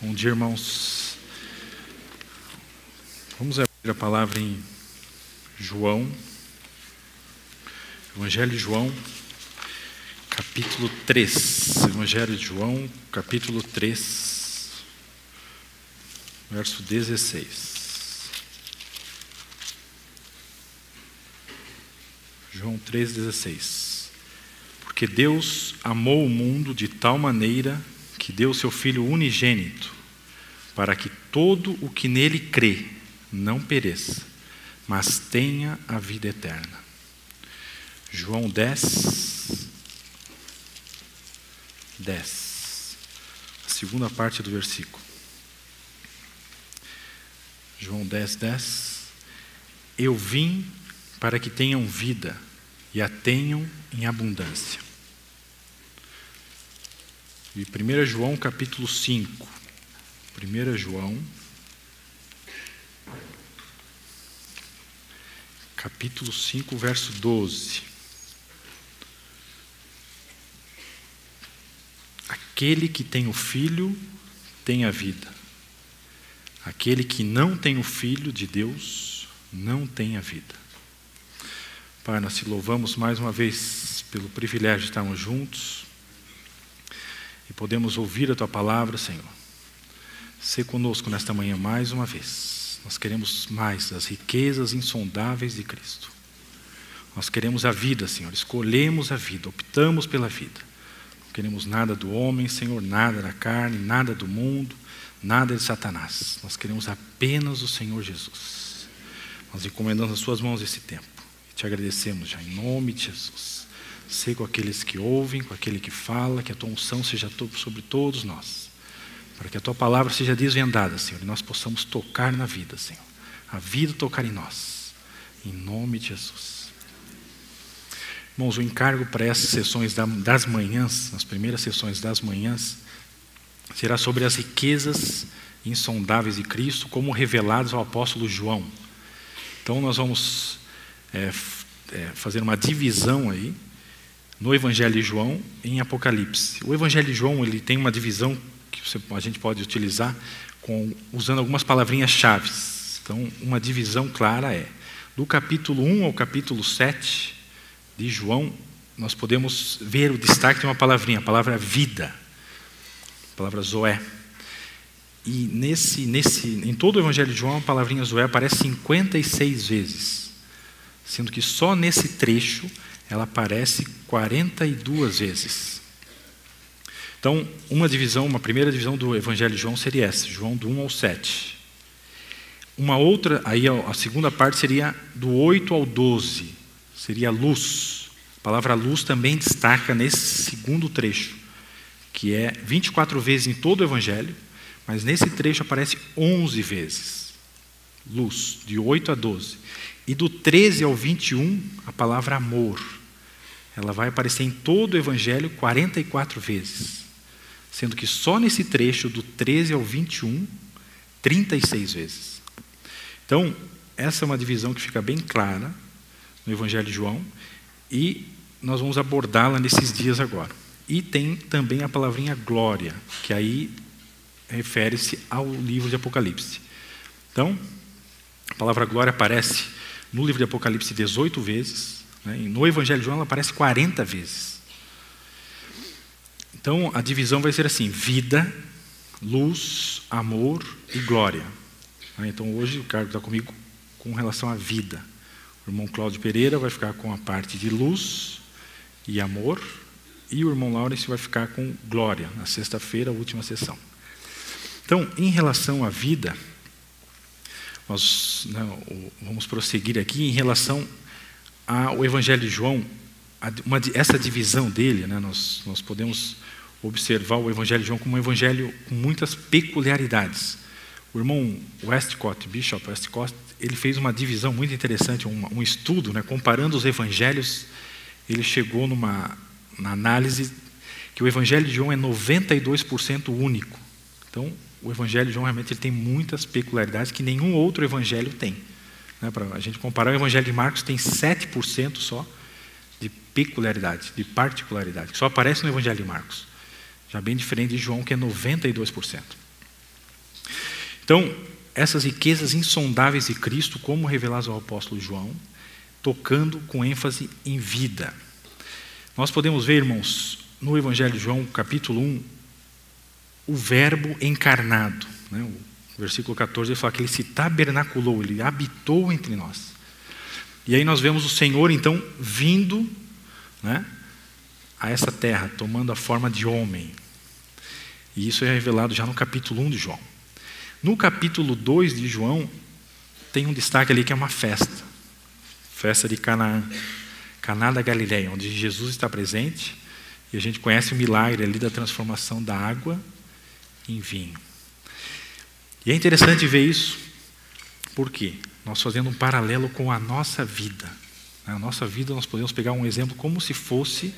Bom dia, irmãos. Vamos abrir a palavra em João, Evangelho de João, capítulo 3. Evangelho de João, capítulo 3, verso 16. João 3,16. Porque Deus amou o mundo de tal maneira que deu seu Filho unigênito, para que todo o que nele crê não pereça, mas tenha a vida eterna. João 10, a segunda parte do versículo. João 10. Eu vim para que tenham vida e a tenham em abundância. E 1 João capítulo 5. 1 João capítulo 5, verso 12. Aquele que tem o Filho tem a vida. Aquele que não tem o Filho de Deus não tem a vida. Pai, nós te louvamos mais uma vez pelo privilégio de estarmos juntos e podemos ouvir a Tua palavra, Senhor. Sê conosco nesta manhã mais uma vez. Nós queremos mais das riquezas insondáveis de Cristo. Nós queremos a vida, Senhor. Escolhemos a vida, optamos pela vida. Não queremos nada do homem, Senhor, nada da carne, nada do mundo, nada de Satanás. Nós queremos apenas o Senhor Jesus. Nós encomendamos nas Suas mãos esse tempo. E te agradecemos já em nome de Jesus. Sei com aqueles que ouvem, com aquele que fala, que a Tua unção seja sobre todos nós. Para que a Tua palavra seja desvendada, Senhor, e nós possamos tocar na vida, Senhor. A vida tocar em nós. Em nome de Jesus. Irmãos, o encargo para essas sessões das manhãs, as primeiras sessões das manhãs, será sobre as riquezas insondáveis de Cristo, como reveladas ao apóstolo João. Então nós vamos fazer uma divisão aí, no Evangelho de João em Apocalipse. O Evangelho de João ele tem uma divisão que a gente pode utilizar usando algumas palavrinhas-chave. Então, uma divisão clara é, do capítulo 1 ao capítulo 7 de João, nós podemos ver o destaque de uma palavrinha, a palavra vida, a palavra zoé. E em todo o Evangelho de João, a palavrinha zoé aparece 56 vezes, sendo que só nesse trecho ela aparece 42 vezes. Então, uma primeira divisão do Evangelho de João seria essa, João do 1 ao 7. Uma outra, aí a segunda parte seria do 8 ao 12, seria luz. A palavra luz também destaca nesse segundo trecho, que é 24 vezes em todo o Evangelho, mas nesse trecho aparece 11 vezes. Luz, de 8 a 12. E do 13 ao 21, a palavra amor. Ela vai aparecer em todo o Evangelho 44 vezes, sendo que só nesse trecho, do 13 ao 21, 36 vezes. Então, essa é uma divisão que fica bem clara no Evangelho de João, e nós vamos abordá-la nesses dias agora. E tem também a palavrinha glória, que aí refere-se ao livro de Apocalipse. Então, a palavra glória aparece no livro de Apocalipse 18 vezes, né? E no Evangelho de João ela aparece 40 vezes. Então, a divisão vai ser assim, vida, luz, amor e glória. Então, hoje o Carlos está comigo com relação à vida. O irmão Cláudio Pereira vai ficar com a parte de luz e amor, e o irmão Laurence vai ficar com glória, na sexta-feira, a última sessão. Então, em relação à vida, nós vamos prosseguir aqui em relação ao Evangelho de João, essa divisão dele, né, nós podemos observar o Evangelho de João como um evangelho com muitas peculiaridades. O irmão Bishop Westcott, ele fez uma divisão muito interessante, um estudo, né, comparando os evangelhos. Ele chegou na análise que o Evangelho de João é 92% único. Então, o Evangelho de João realmente ele tem muitas peculiaridades que nenhum outro evangelho tem. Né, para a gente comparar, o Evangelho de Marcos tem 7% só de peculiaridade, de particularidade, que só aparece no Evangelho de Marcos. Já bem diferente de João, que é 92%. Então, essas riquezas insondáveis de Cristo, como reveladas ao apóstolo João, tocando com ênfase em vida. Nós podemos ver, irmãos, no Evangelho de João, capítulo 1, o verbo encarnado. Né? O versículo 14, ele fala que ele se tabernaculou, ele habitou entre nós. E aí nós vemos o Senhor, então, vindo, né, a essa terra, tomando a forma de homem. E isso é revelado já no capítulo 1 de João. No capítulo 2 de João, tem um destaque ali que é uma festa. Festa de Canaã. Caná da Galileia, onde Jesus está presente. E a gente conhece o milagre ali da transformação da água em vinho. E é interessante ver isso. Por quê? Nós fazendo um paralelo com a nossa vida. Na nossa vida nós podemos pegar um exemplo como se fosse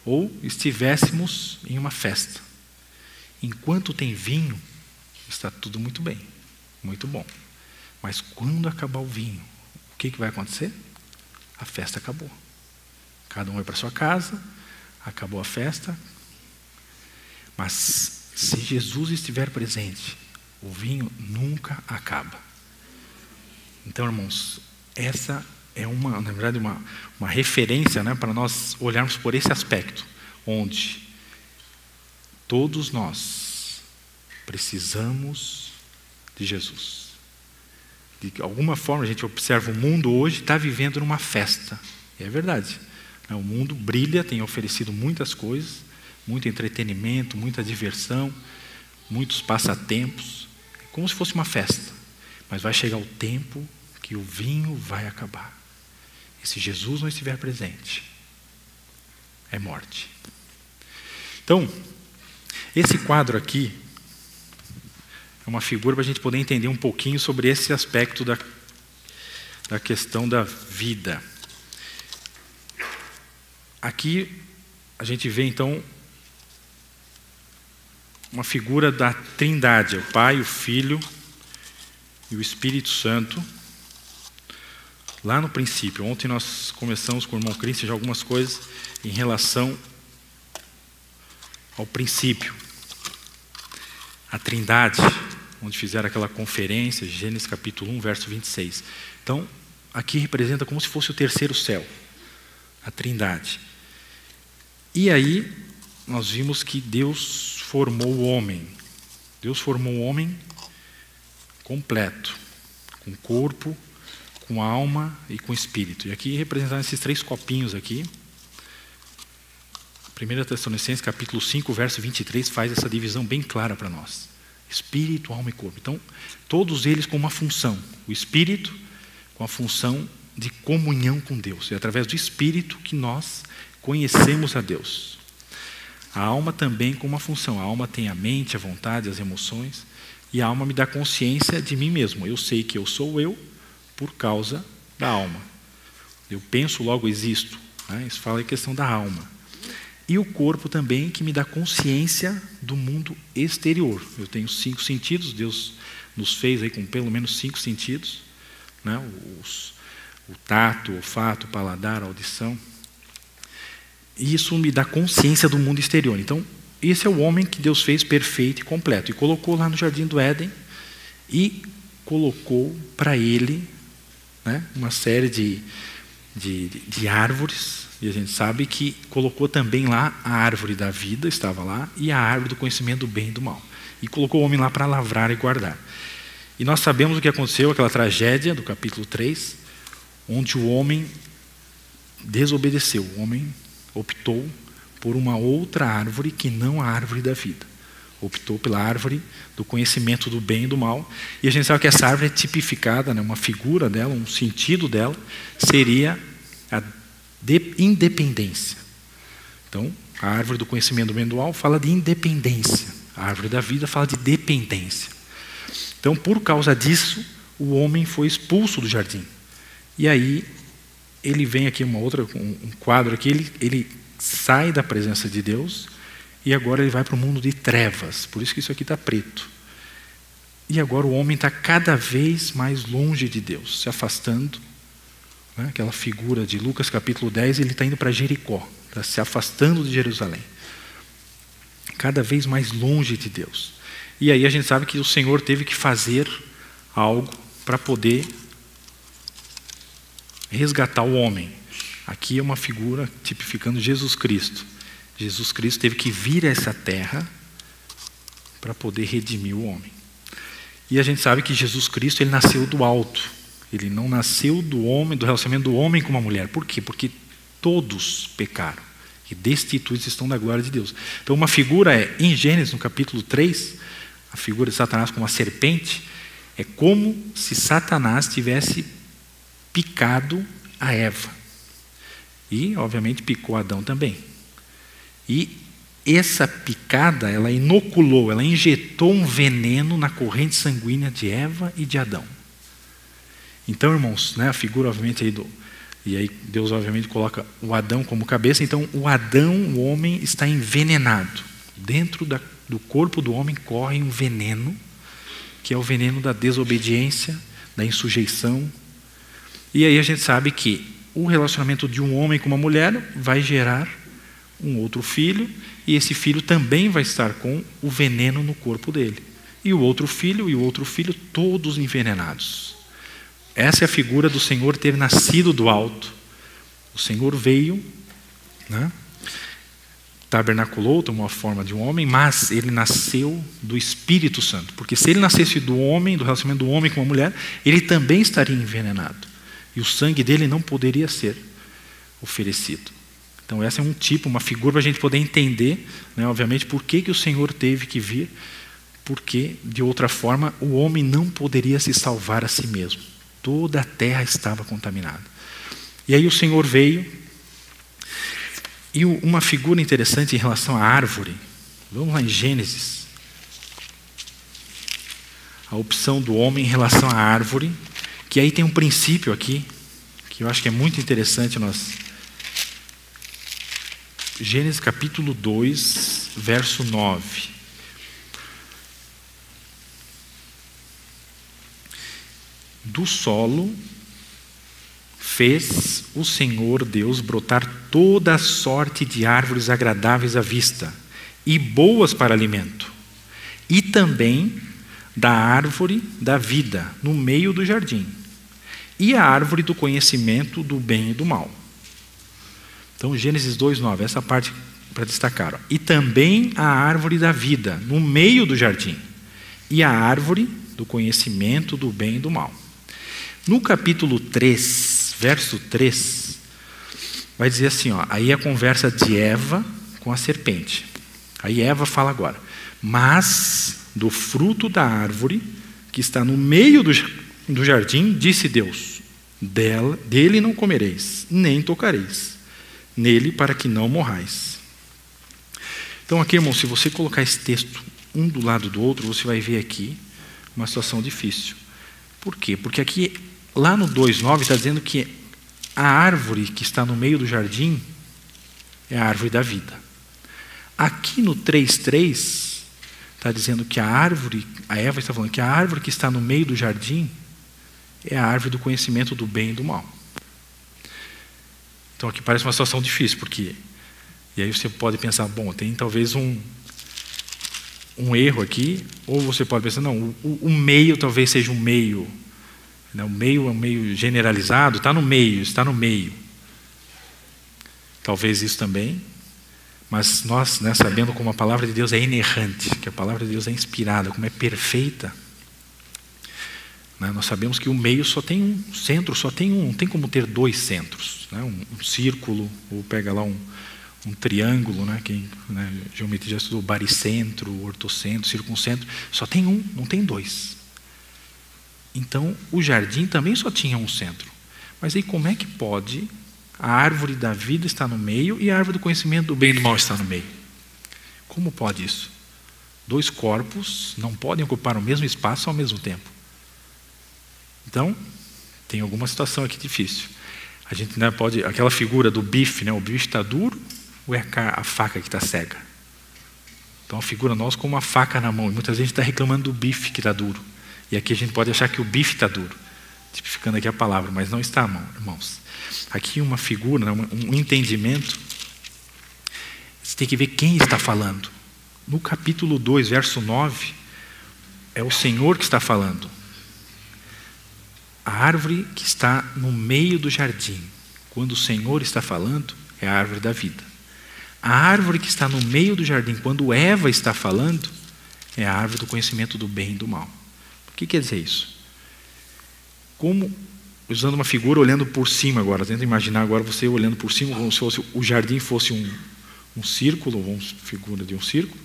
ou estivéssemos em uma festa. Enquanto tem vinho, está tudo muito bem, muito bom. Mas quando acabar o vinho, o que vai acontecer? A festa acabou. Cada um vai para sua casa, acabou a festa. Mas se Jesus estiver presente, o vinho nunca acaba. Então, irmãos, essa é na verdade, uma referência, né, para nós olharmos por esse aspecto, onde todos nós precisamos de Jesus. De alguma forma, a gente observa o mundo hoje está vivendo numa festa. E é verdade. O mundo brilha, tem oferecido muitas coisas, muito entretenimento, muita diversão, muitos passatempos. É como se fosse uma festa. Mas vai chegar o tempo que o vinho vai acabar. E se Jesus não estiver presente, é morte. Então, esse quadro aqui é uma figura para a gente poder entender um pouquinho sobre esse aspecto da questão da vida. Aqui a gente vê então uma figura da Trindade, o Pai, o Filho e o Espírito Santo. Lá no princípio, ontem nós começamos com o irmão Cristo já algumas coisas em relação ao princípio. A Trindade, onde fizeram aquela conferência, Gênesis capítulo 1, verso 26. Então, aqui representa como se fosse o terceiro céu, a Trindade. E aí, nós vimos que Deus formou o homem. Deus formou o homem completo, com corpo, com alma e com espírito. E aqui representando esses três copinhos aqui. 1 Tessalonicenses capítulo 5, verso 23, faz essa divisão bem clara para nós. Espírito, alma e corpo. Então, todos eles com uma função. O espírito com a função de comunhão com Deus. É através do espírito que nós conhecemos a Deus. A alma também com uma função. A alma tem a mente, a vontade, as emoções. E a alma me dá consciência de mim mesmo. Eu sei que eu sou eu por causa da alma. Eu penso, logo existo. Né? Isso fala em questão da alma. E o corpo também, que me dá consciência do mundo exterior. Eu tenho 5 sentidos, Deus nos fez aí com pelo menos 5 sentidos. Né? O tato, o olfato, o paladar, a audição. E isso me dá consciência do mundo exterior. Então, esse é o homem que Deus fez perfeito e completo. E colocou lá no Jardim do Éden e colocou para ele, né, uma série de árvores. E a gente sabe que colocou também lá a árvore da vida, estava lá, e a árvore do conhecimento do bem e do mal. E colocou o homem lá para lavrar e guardar. E nós sabemos o que aconteceu, aquela tragédia do capítulo 3, onde o homem desobedeceu. O homem optou por uma outra árvore que não a árvore da vida. Optou pela árvore do conhecimento do bem e do mal. E a gente sabe que essa árvore é tipificada, né, uma figura dela, um sentido dela, seria a independência. Então, a árvore do conhecimento do bem e do mal fala de independência. A árvore da vida fala de dependência. Então, por causa disso, o homem foi expulso do jardim. E aí, ele vem aqui um quadro aqui, ele sai da presença de Deus e agora ele vai para o mundo de trevas. Por isso que isso aqui está preto. E agora o homem está cada vez mais longe de Deus, se afastando. Né? Aquela figura de Lucas capítulo 10, ele está indo para Jericó, se afastando de Jerusalém. Cada vez mais longe de Deus. E aí a gente sabe que o Senhor teve que fazer algo para poder resgatar o homem. Aqui é uma figura tipificando Jesus Cristo. Jesus Cristo teve que vir a essa terra para poder redimir o homem. E a gente sabe que Jesus Cristo, ele nasceu do alto. Ele não nasceu do homem, do relacionamento do homem com uma mulher. Por quê? Porque todos pecaram e destituídos estão da glória de Deus. Então uma figura é, em Gênesis, no capítulo 3, a figura de Satanás como uma serpente, é como se Satanás tivesse picado a Eva. E, obviamente, picou Adão também. E essa picada, ela inoculou, ela injetou um veneno na corrente sanguínea de Eva e de Adão. Então, irmãos, né, a figura, obviamente, e aí Deus, obviamente, coloca o Adão como cabeça. Então, o Adão, o homem, está envenenado. Dentro do corpo do homem corre um veneno, que é o veneno da desobediência, da insujeição. E aí a gente sabe que o relacionamento de um homem com uma mulher vai gerar um outro filho, e esse filho também vai estar com o veneno no corpo dele. E o outro filho, todos envenenados. Essa é a figura do Senhor ter nascido do alto. O Senhor veio, né, tabernaculou, tomou a forma de um homem, mas ele nasceu do Espírito Santo. Porque se ele nascesse do homem, do relacionamento do homem com a mulher, ele também estaria envenenado. E o sangue dele não poderia ser oferecido. Então essa é um tipo, uma figura para a gente poder entender, né, obviamente, por que o Senhor teve que vir, porque de outra forma o homem não poderia se salvar a si mesmo. Toda a terra estava contaminada. E aí o Senhor veio, e uma figura interessante em relação à árvore, vamos lá em Gênesis, a opção do homem em relação à árvore, que aí tem um princípio aqui, que eu acho que é muito interessante nós... Gênesis capítulo 2, verso 9. Do solo fez o Senhor Deus brotar toda a sorte de árvores agradáveis à vista e boas para alimento, e também da árvore da vida no meio do jardim, e a árvore do conhecimento do bem e do mal. Então, Gênesis 2:9, essa parte para destacar. E também a árvore da vida, no meio do jardim, e a árvore do conhecimento do bem e do mal. No capítulo 3, verso 3, vai dizer assim, ó, aí a conversa de Eva com a serpente. Aí Eva fala agora, mas do fruto da árvore que está no meio do jardim, disse Deus, dele não comereis, nem tocareis nele, para que não morrais. Então aqui, irmão, se você colocar esse texto um do lado do outro, você vai ver aqui uma situação difícil. Por quê? Porque aqui, lá no 2:9, está dizendo que a árvore que está no meio do jardim é a árvore da vida. Aqui no 3:3, está dizendo que a Eva está falando que a árvore que está no meio do jardim é a árvore do conhecimento do bem e do mal. Então aqui parece uma situação difícil, porque... E aí você pode pensar, bom, tem talvez um erro aqui, ou você pode pensar, não, o meio talvez seja um meio, né, o meio é um meio generalizado, está no meio. Talvez isso também, mas nós, né, sabendo como a palavra de Deus é inerrante, que a palavra de Deus é inspirada, como é perfeita, nós sabemos que o meio só tem um centro, não tem como ter dois centros, né? Um círculo, ou pega lá um triângulo, né? Geometria já estudou baricentro, ortocentro, circuncentro, só tem um, não tem dois. Então o jardim também só tinha um centro. Mas aí como é que pode a árvore da vida estar no meio e a árvore do conhecimento do bem e do mal estar no meio? Como pode isso? Dois corpos não podem ocupar o mesmo espaço ao mesmo tempo. Então, tem alguma situação aqui difícil. A gente, né, pode... Aquela figura do bife, né, o bife está duro ou é a faca que está cega? Então, a figura nossa com uma faca na mão. E muitas vezes a gente está reclamando do bife que está duro. E aqui a gente pode achar que o bife está duro. Tipificando aqui a palavra, mas não está, irmãos. Aqui uma figura, um entendimento. Você tem que ver quem está falando. No capítulo 2, verso 9, é o Senhor que está falando. A árvore que está no meio do jardim, quando o Senhor está falando, é a árvore da vida. A árvore que está no meio do jardim, quando Eva está falando, é a árvore do conhecimento do bem e do mal. O que quer dizer isso? Como, usando uma figura olhando por cima agora, tenta imaginar agora você olhando por cima, como se fosse, o jardim fosse um círculo, uma figura de um círculo.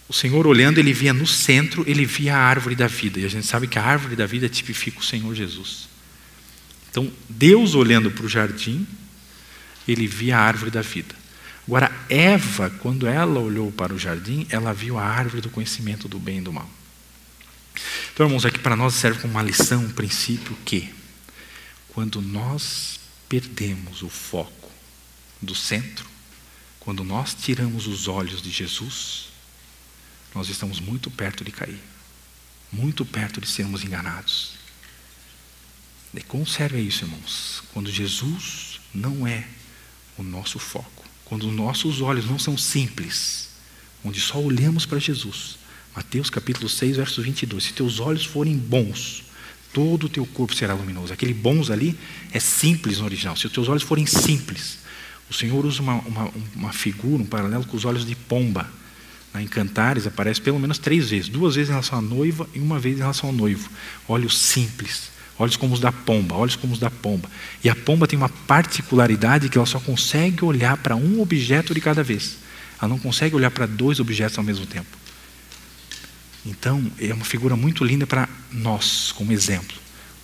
O Senhor olhando, ele via no centro, ele via a árvore da vida. E a gente sabe que a árvore da vida tipifica o Senhor Jesus. Então, Deus olhando para o jardim, ele via a árvore da vida. Agora, Eva, quando ela olhou para o jardim, ela viu a árvore do conhecimento do bem e do mal. Então, irmãos, aqui para nós serve como uma lição, um princípio que, quando nós perdemos o foco do centro, quando nós tiramos os olhos de Jesus, nós estamos muito perto de cair, muito perto de sermos enganados. E conserve isso, irmãos. Quando Jesus não é o nosso foco, quando os nossos olhos não são simples, onde só olhamos para Jesus. Mateus capítulo 6, verso 22. Se teus olhos forem bons, todo o teu corpo será luminoso. Aquele bons ali é simples no original. Se os teus olhos forem simples, o Senhor usa uma figura, um paralelo com os olhos de pomba. Em Cantares aparece pelo menos 3 vezes. 2 vezes em relação à noiva e 1 vez em relação ao noivo. Olhos simples, olhos como os da pomba, olhos como os da pomba. E a pomba tem uma particularidade que ela só consegue olhar para um objeto de cada vez. Ela não consegue olhar para 2 objetos ao mesmo tempo. Então, é uma figura muito linda para nós, como exemplo.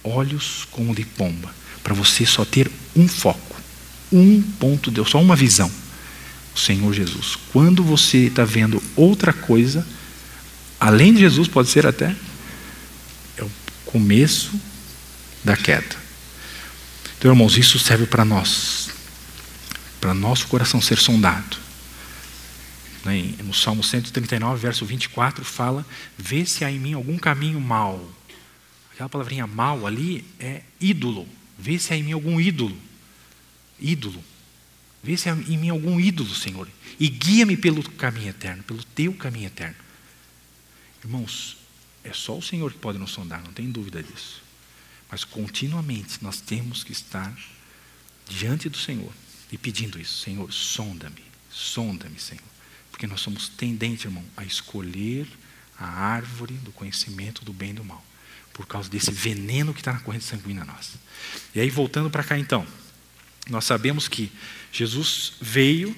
Olhos como de pomba. Para você só ter um foco, um ponto de Deus, só uma visão. O Senhor Jesus. Quando você está vendo outra coisa, além de Jesus, pode ser até, é o começo da queda. Então, irmãos, isso serve para nós, para nosso coração ser sondado. No Salmo 139, verso 24, fala: vê se há em mim algum caminho mau. Aquela palavrinha mau ali é ídolo. Vê se há em mim algum ídolo. Ídolo. Vê se há em mim algum ídolo, Senhor, e guia-me pelo caminho eterno, pelo teu caminho eterno. Irmãos, é só o Senhor que pode nos sondar, não tem dúvida disso. Mas continuamente nós temos que estar diante do Senhor e pedindo isso. Senhor, sonda-me, Senhor. Porque nós somos tendentes, irmão, a escolher a árvore do conhecimento do bem e do mal, por causa desse veneno que está na corrente sanguínea nossa. E aí, voltando para cá então, nós sabemos que Jesus veio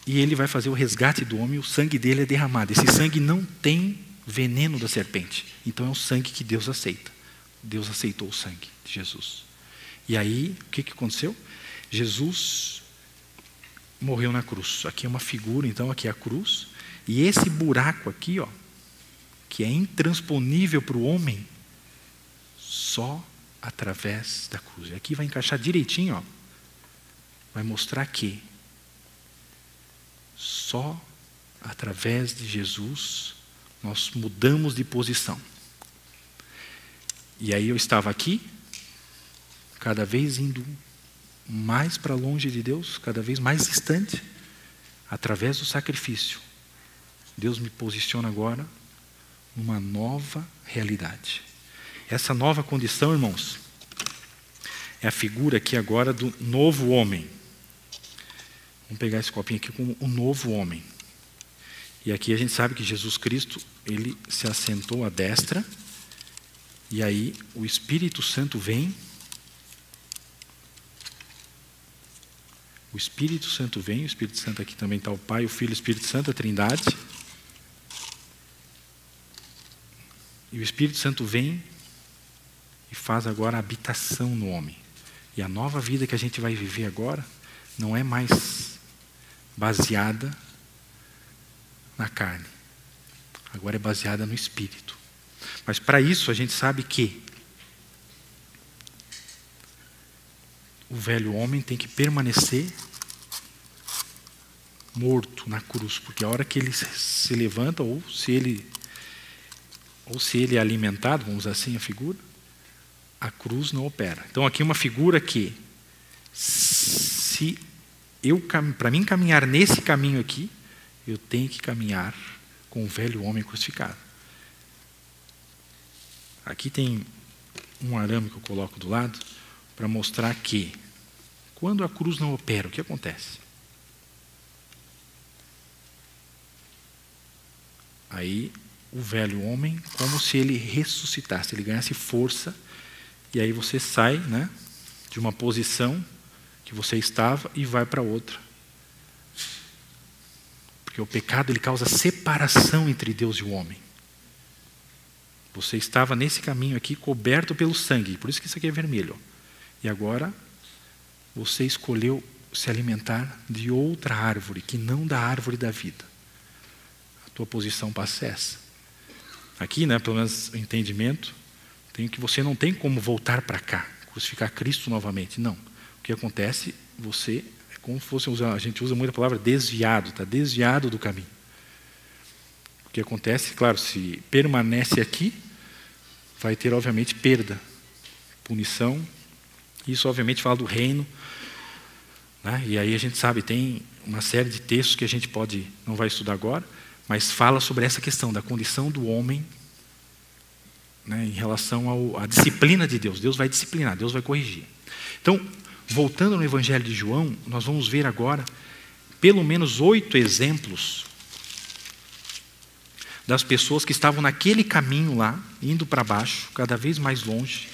e ele vai fazer o resgate do homem, o sangue dele é derramado. Esse sangue não tem veneno da serpente, então é o sangue que Deus aceita. Deus aceitou o sangue de Jesus. E aí, o que aconteceu? Jesus morreu na cruz. Aqui é uma figura, então, aqui é a cruz. E esse buraco aqui, ó, que é intransponível para o homem, só através da cruz. E aqui vai encaixar direitinho, ó. Vai mostrar que só através de Jesus nós mudamos de posição. E aí eu estava aqui, cada vez indo mais para longe de Deus, cada vez mais distante, através do sacrifício. Deus me posiciona agora numa nova realidade. Essa nova condição, irmãos, é a figura aqui agora do novo homem. Vamos pegar esse copinho aqui como o novo homem. E aqui a gente sabe que Jesus Cristo, ele se assentou à destra, e aí o Espírito Santo vem. O Espírito Santo vem, o Espírito Santo aqui também está o Pai, o Filho e o Espírito Santo, a Trindade. E o Espírito Santo vem e faz agora a habitação no homem. E a nova vida que a gente vai viver agora não é mais baseada na carne. Agora é baseada no Espírito. Mas para isso a gente sabe que o velho homem tem que permanecer morto na cruz, porque a hora que ele se levanta, ou se ele é alimentado, vamos usar assim a figura, a cruz não opera. Então aqui uma figura que, para mim caminhar nesse caminho aqui, eu tenho que caminhar com o velho homem crucificado. Aqui tem um arame que eu coloco do lado para mostrar que quando a cruz não opera, o que acontece? Aí o velho homem, como se ele ressuscitasse, ele ganhasse força, e aí você sai, né, de uma posição que você estava e vai para outra. Porque o pecado ele causa separação entre Deus e o homem. Você estava nesse caminho aqui coberto pelo sangue, por isso que isso aqui é vermelho. E agora você escolheu se alimentar de outra árvore, que não da árvore da vida. A tua posição passa essa. Aqui, né, pelo menos o entendimento, tem que você não tem como voltar para cá, crucificar Cristo novamente. Não. O que acontece, você é como se fosse, a gente usa muito a palavra desviado, está desviado do caminho. O que acontece, claro, se permanece aqui, vai ter, obviamente, perda, punição. Isso, obviamente, fala do reino. Né? E aí a gente sabe, tem uma série de textos que a gente não vai estudar agora, mas fala sobre essa questão da condição do homem, né, em relação à disciplina de Deus. Deus vai disciplinar, Deus vai corrigir. Então, voltando no Evangelho de João, nós vamos ver agora pelo menos 8 exemplos das pessoas que estavam naquele caminho lá, indo para baixo, cada vez mais longe,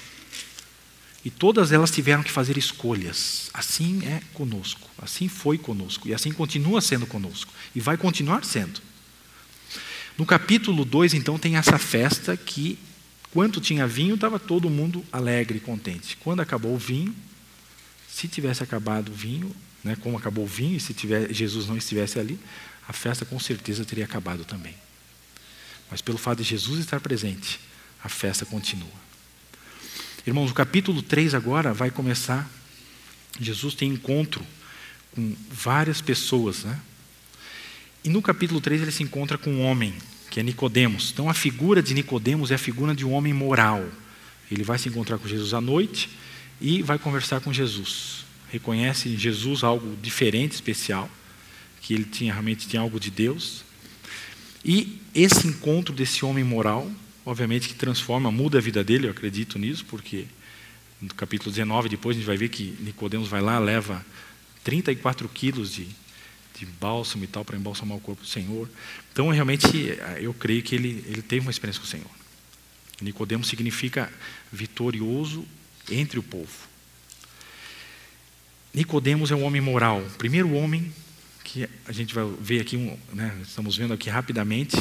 e todas elas tiveram que fazer escolhas. Assim é conosco, assim foi conosco, e assim continua sendo conosco, e vai continuar sendo. No capítulo 2, então, tem essa festa que, quando tinha vinho, estava todo mundo alegre e contente. Quando acabou o vinho, se tivesse acabado o vinho, né, como acabou o vinho, e se Jesus não estivesse ali, a festa com certeza teria acabado também. Mas pelo fato de Jesus estar presente, a festa continua. Irmãos, o capítulo 3 agora vai começar. Jesus tem encontro com várias pessoas, né? E no capítulo 3 ele se encontra com um homem, que é Nicodemos. Então a figura de Nicodemos é a figura de um homem moral. Ele vai se encontrar com Jesus à noite e vai conversar com Jesus. Reconhece em Jesus algo diferente, especial, que ele realmente tinha algo de Deus. E esse encontro desse homem moral, obviamente que transforma, muda a vida dele, eu acredito nisso, porque no capítulo 19, depois a gente vai ver que Nicodemos vai lá, leva 34 quilos de bálsamo e tal, para embalsamar o corpo do Senhor. Então, realmente, eu creio que ele teve uma experiência com o Senhor. Nicodemos significa vitorioso entre o povo. Nicodemos é um homem moral, o primeiro homem que a gente vai ver aqui, né, estamos vendo aqui rapidamente,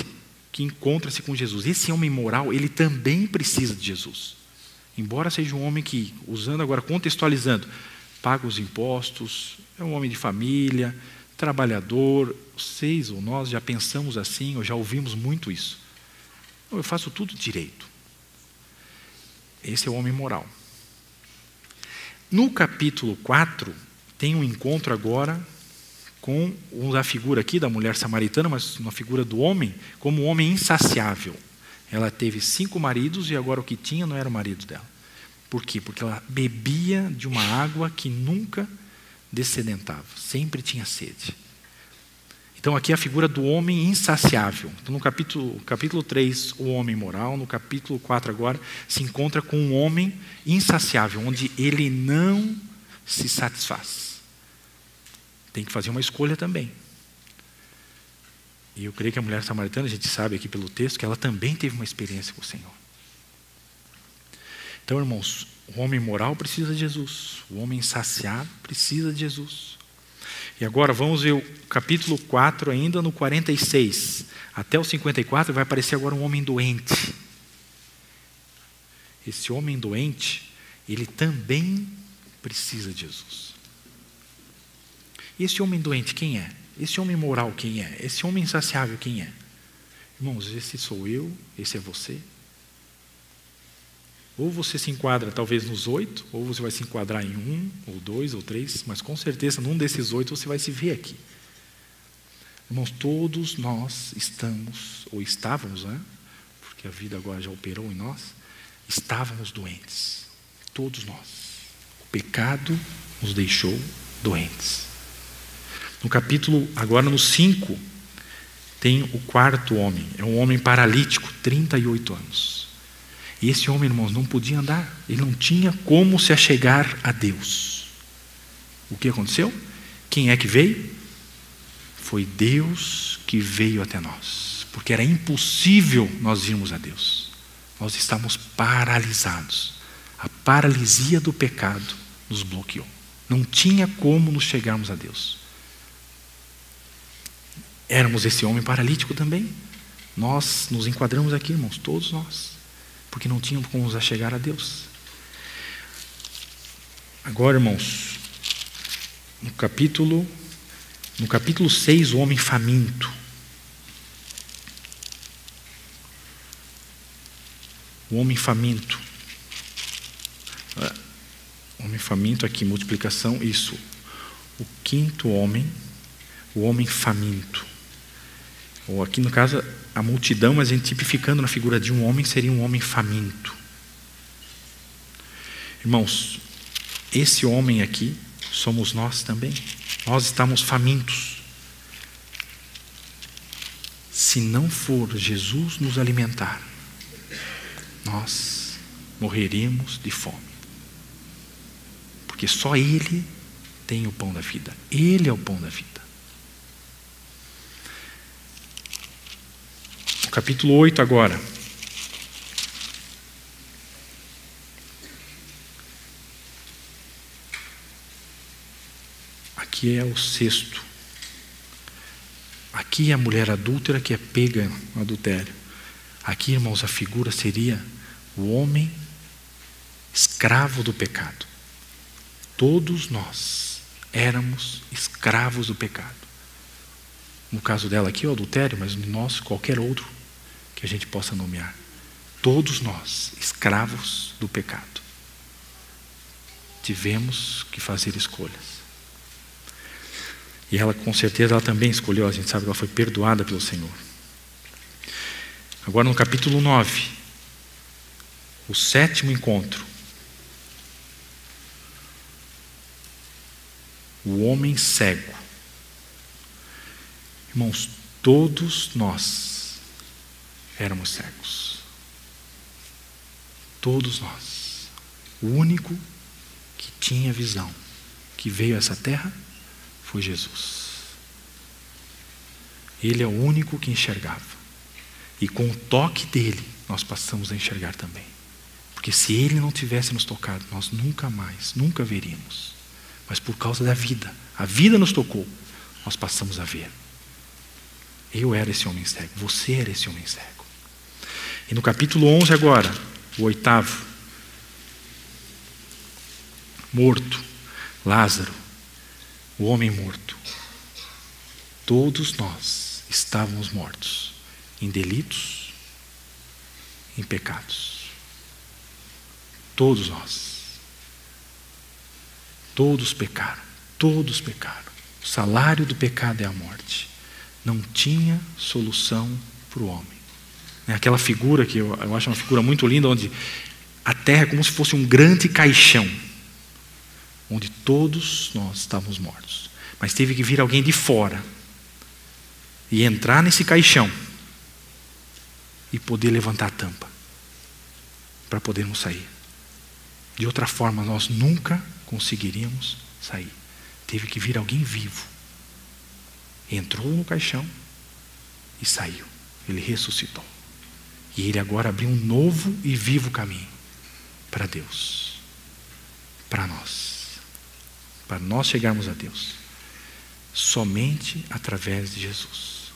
que encontra-se com Jesus. Esse homem moral, ele também precisa de Jesus. Embora seja um homem que, usando agora, contextualizando, paga os impostos, é um homem de família, trabalhador, vocês ou nós já pensamos assim, ou já ouvimos muito isso. Eu faço tudo direito. Esse é o homem moral. No capítulo 4, tem um encontro agora com a figura aqui da mulher samaritana, mas uma figura do homem, como um homem insaciável. Ela teve 5 maridos e agora o que tinha não era o marido dela. Por quê? Porque ela bebia de uma água que nunca dessedentava, sempre tinha sede. Então aqui é a figura do homem insaciável. Então, no capítulo 3, o homem moral, no capítulo 4 agora, se encontra com um homem insaciável, onde ele não se satisfaz. Tem que fazer uma escolha também. E eu creio que a mulher samaritana, a gente sabe aqui pelo texto, que ela também teve uma experiência com o Senhor. Então, irmãos, o homem moral precisa de Jesus. O homem insaciável precisa de Jesus. E agora vamos ver o capítulo 4, ainda no 46. Até o 54 vai aparecer agora um homem doente. Esse homem doente, ele também precisa de Jesus. E esse homem doente quem é? Esse homem moral quem é? Esse homem insaciável quem é? Irmãos, esse sou eu, esse é você. Ou você se enquadra talvez nos 8, ou você vai se enquadrar em 1, ou 2, ou 3, mas com certeza num desses 8 você vai se ver aqui. Irmãos, todos nós estamos, ou estávamos, né? Porque a vida agora já operou em nós, estávamos doentes. Todos nós. O pecado nos deixou doentes. No capítulo, agora no 5, tem o 4º homem. É um homem paralítico, 38 anos. E esse homem, irmãos, não podia andar. Ele não tinha como se achegar a Deus. O que aconteceu? Quem é que veio? Foi Deus que veio até nós. Porque era impossível nós irmos a Deus. Nós estávamos paralisados. A paralisia do pecado nos bloqueou. Não tinha como nos chegarmos a Deus. Éramos esse homem paralítico também. Nós nos enquadramos aqui, irmãos, todos nós. Porque não tínhamos como nos achegar a Deus. Agora, irmãos, no capítulo 6, o homem faminto. O homem faminto. O homem faminto aqui, multiplicação, isso. O quinto homem, o homem faminto. Ou aqui no caso, a multidão, mas a gente tipificando na figura de um homem, seria um homem faminto. Irmãos, esse homem aqui somos nós também. Nós estamos famintos. Se não for Jesus nos alimentar, nós morreríamos de fome. Porque só Ele tem o pão da vida. Ele é o pão da vida. No capítulo 8 agora. Aqui é o sexto. Aqui é a mulher adúltera que é pega no adultério. Aqui, irmãos, a figura seria o homem escravo do pecado. Todos nós éramos escravos do pecado. No caso dela aqui, o adultério, mas no nosso, qualquer outro que a gente possa nomear. Todos nós, escravos do pecado. Tivemos que fazer escolhas. E ela, com certeza, ela também escolheu. A gente sabe que ela foi perdoada pelo Senhor. Agora no capítulo 9, o sétimo encontro. O homem cego. Irmãos, todos nós éramos cegos. Todos nós. O único que tinha visão, que veio a essa terra, foi Jesus. Ele é o único que enxergava. E com o toque dele, nós passamos a enxergar também. Porque se ele não tivesse nos tocado, nós nunca mais, nunca veríamos. Mas por causa da vida, a vida nos tocou, nós passamos a ver. Eu era esse homem cego, você era esse homem cego. E no capítulo 11 agora, o oitavo, morto, Lázaro, o homem morto. Todos nós estávamos mortos. Em delitos, em pecados. Todos nós. Todos pecaram. Todos pecaram. O salário do pecado é a morte. Não tinha solução para o homem. Aquela figura que eu acho uma figura muito linda, onde a terra é como se fosse um grande caixão, onde todos nós estávamos mortos. Mas teve que vir alguém de fora e entrar nesse caixão e poder levantar a tampa para podermos sair. De outra forma, nós nunca conseguiríamos sair. Teve que vir alguém vivo. Entrou no caixão e saiu. Ele ressuscitou. E ele agora abriu um novo e vivo caminho para Deus. Para nós. Para nós chegarmos a Deus. Somente através de Jesus.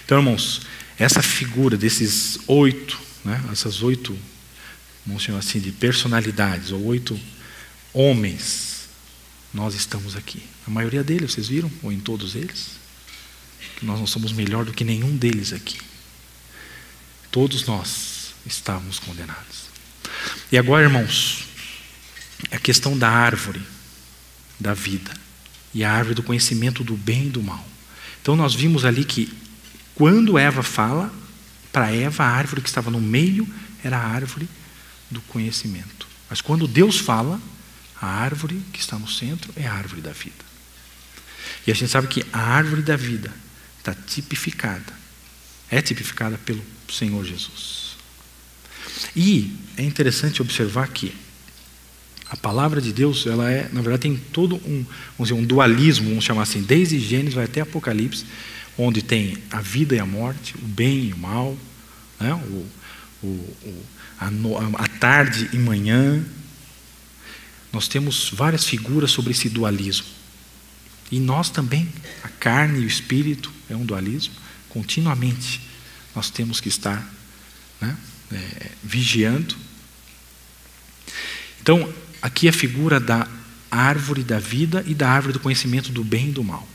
Então, irmãos, essa figura desses 8, essas 8, vamos chamar assim, de personalidades, ou 8 homens, nós estamos aqui. A maioria deles, vocês viram? Ou em todos eles? Que nós não somos melhor do que nenhum deles aqui. Todos nós estávamos condenados. E agora, irmãos, a questão da árvore da vida e a árvore do conhecimento do bem e do mal. Então nós vimos ali que quando Eva fala, para Eva a árvore que estava no meio era a árvore do conhecimento. Mas quando Deus fala, a árvore que está no centro é a árvore da vida. E a gente sabe que a árvore da vida é tipificada pelo Senhor Jesus. E é interessante observar que a palavra de Deus, ela na verdade, tem todo um dualismo, vamos chamar assim, desde Gênesis vai até Apocalipse, onde tem a vida e a morte, o bem e o mal, né? A tarde e manhã. Nós temos várias figuras sobre esse dualismo. E nós também, a carne e o espírito é um dualismo. Continuamente nós temos que estar, né, vigiando. Então, aqui a figura da árvore da vida e da árvore do conhecimento do bem e do mal.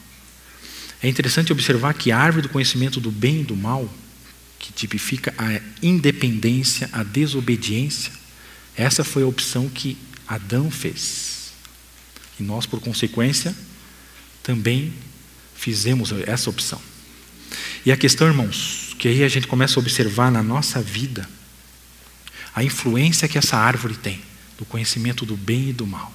É interessante observar que a árvore do conhecimento do bem e do mal, que tipifica a independência, a desobediência, essa foi a opção que Adão fez. E nós, por consequência, também fizemos essa opção. E a questão, irmãos, que aí a gente começa a observar na nossa vida a influência que essa árvore tem do conhecimento do bem e do mal.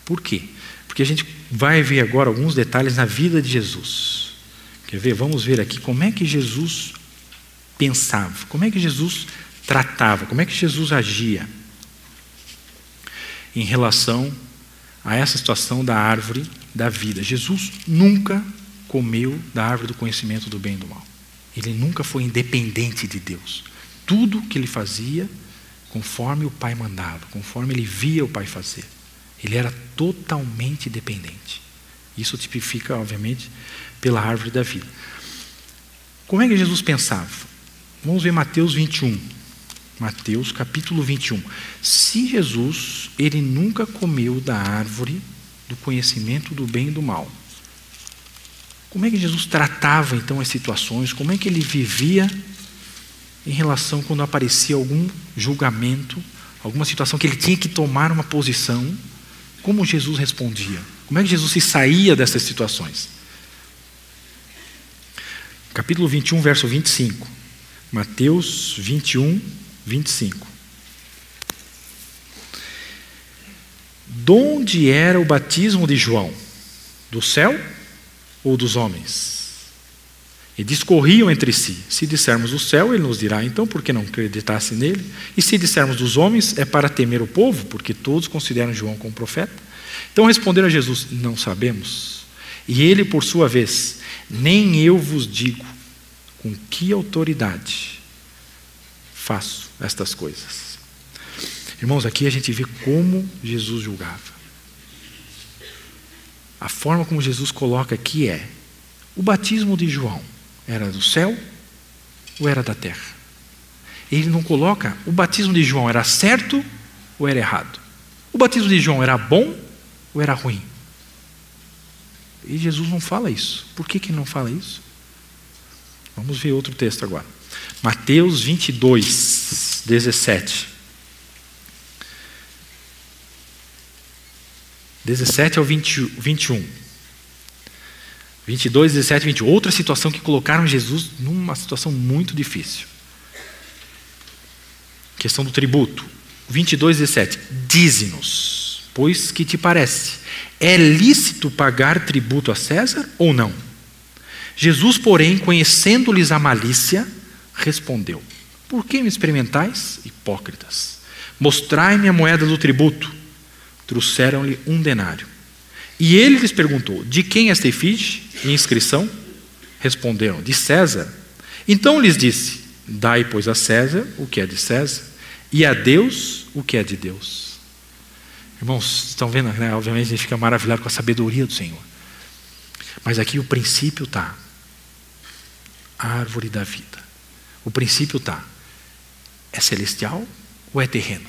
Por quê? Porque a gente vai ver agora alguns detalhes na vida de Jesus. Quer ver? Vamos ver aqui como é que Jesus pensava, como é que Jesus tratava, como é que Jesus agia em relação a essa situação da árvore da vida. Jesus nunca comeu da árvore do conhecimento do bem e do mal. Ele nunca foi independente de Deus. Tudo que ele fazia conforme o Pai mandava, conforme ele via o Pai fazer. Ele era totalmente dependente. Isso tipifica, obviamente, pela árvore da vida. Como é que Jesus pensava? Vamos ver Mateus 21. Mateus capítulo 21. Se Jesus, ele nunca comeu da árvore do conhecimento do bem e do mal, como é que Jesus tratava então as situações? Como é que ele vivia em relação quando aparecia algum julgamento, alguma situação que ele tinha que tomar uma posição? Como Jesus respondia? Como é que Jesus se saía dessas situações? Capítulo 21, verso 25. Mateus 21, 25. Donde era o batismo de João? Do céu ou dos homens? E discorriam entre si. Se dissermos do céu, ele nos dirá, então por que não acreditasse nele? E se dissermos dos homens, é para temer o povo, porque todos consideram João como profeta. Então responderam a Jesus, não sabemos. E ele, por sua vez, nem eu vos digo com que autoridade faço estas coisas. Irmãos, aqui a gente vê como Jesus julgava. A forma como Jesus coloca aqui é: o batismo de João era do céu ou era da terra? Ele não coloca o batismo de João era certo ou era errado. O batismo de João era bom ou era ruim? E Jesus não fala isso. Por que ele não fala isso? Vamos ver outro texto agora. Mateus 22, 17. 17 ao 21. 22, 17 e 21. Outra situação que colocaram Jesus numa situação muito difícil. Questão do tributo. 22, 17. Dize-nos, pois que te parece? É lícito pagar tributo a César ou não? Jesus, porém, conhecendo-lhes a malícia, respondeu: por que me experimentais, hipócritas? Mostrai-me a moeda do tributo. Trouxeram-lhe 1 denário. E ele lhes perguntou: de quem esta efígie e inscrição? Responderam: de César. Então lhes disse: dai, pois, a César o que é de César, e a Deus o que é de Deus. Irmãos, estão vendo, né? Obviamente a gente fica maravilhado com a sabedoria do Senhor. Mas aqui o princípio está. A árvore da vida. O princípio está. É celestial ou é terreno?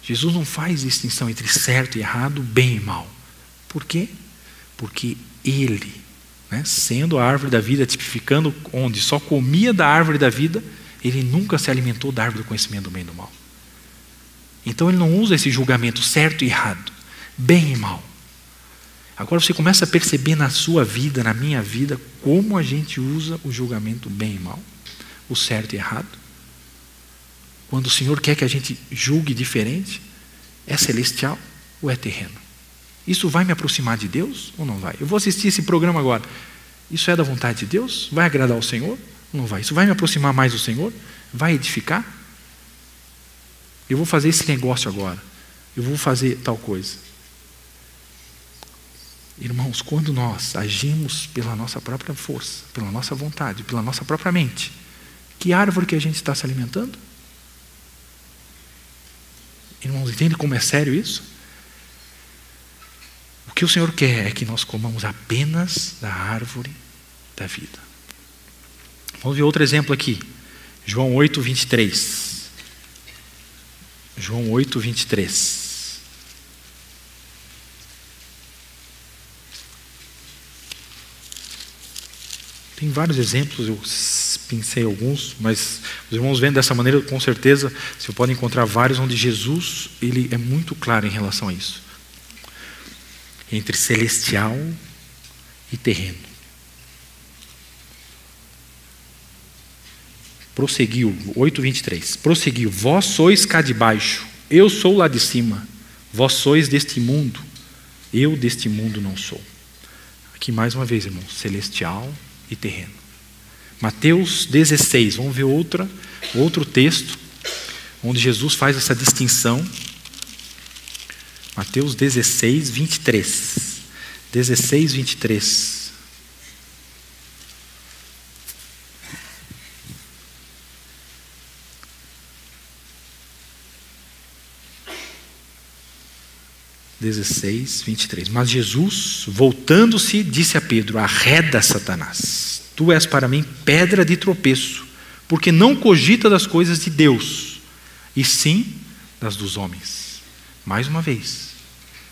Jesus não faz distinção entre certo e errado, bem e mal. Por quê? Porque ele, né, sendo a árvore da vida, tipificando onde só comia da árvore da vida, ele nunca se alimentou da árvore do conhecimento do bem e do mal. Então ele não usa esse julgamento certo e errado, bem e mal. Agora você começa a perceber na sua vida, na minha vida, como a gente usa o julgamento bem e mal, o certo e errado. Quando o Senhor quer que a gente julgue diferente, é celestial ou é terreno? Isso vai me aproximar de Deus ou não vai? Eu vou assistir esse programa agora. Isso é da vontade de Deus? Vai agradar ao Senhor ou não vai? Isso vai me aproximar mais do Senhor? Vai edificar? Eu vou fazer esse negócio agora. Eu vou fazer tal coisa. Irmãos, quando nós agimos pela nossa própria força, pela nossa vontade, pela nossa própria mente, que árvore que a gente está se alimentando? Irmãos, entende como é sério isso? O que o Senhor quer é que nós comamos apenas da árvore da vida. Vamos ver outro exemplo aqui. João 8, 23. João 8, 23. Tem vários exemplos, eu pensei alguns, mas os irmãos vendo dessa maneira, com certeza, você pode encontrar vários onde Jesus ele é muito claro em relação a isso. Entre celestial e terreno. Prosseguiu, 8:23. Prosseguiu, vós sois cá de baixo, eu sou lá de cima. Vós sois deste mundo, eu deste mundo não sou. Aqui mais uma vez, irmãos, celestial e terreno. Mateus 16, vamos ver outro texto, onde Jesus faz essa distinção. Mateus 16, 23. 16, 23. Mas Jesus, voltando-se, disse a Pedro: arreda, Satanás, tu és para mim pedra de tropeço, porque não cogita das coisas de Deus, e sim das dos homens. Mais uma vez,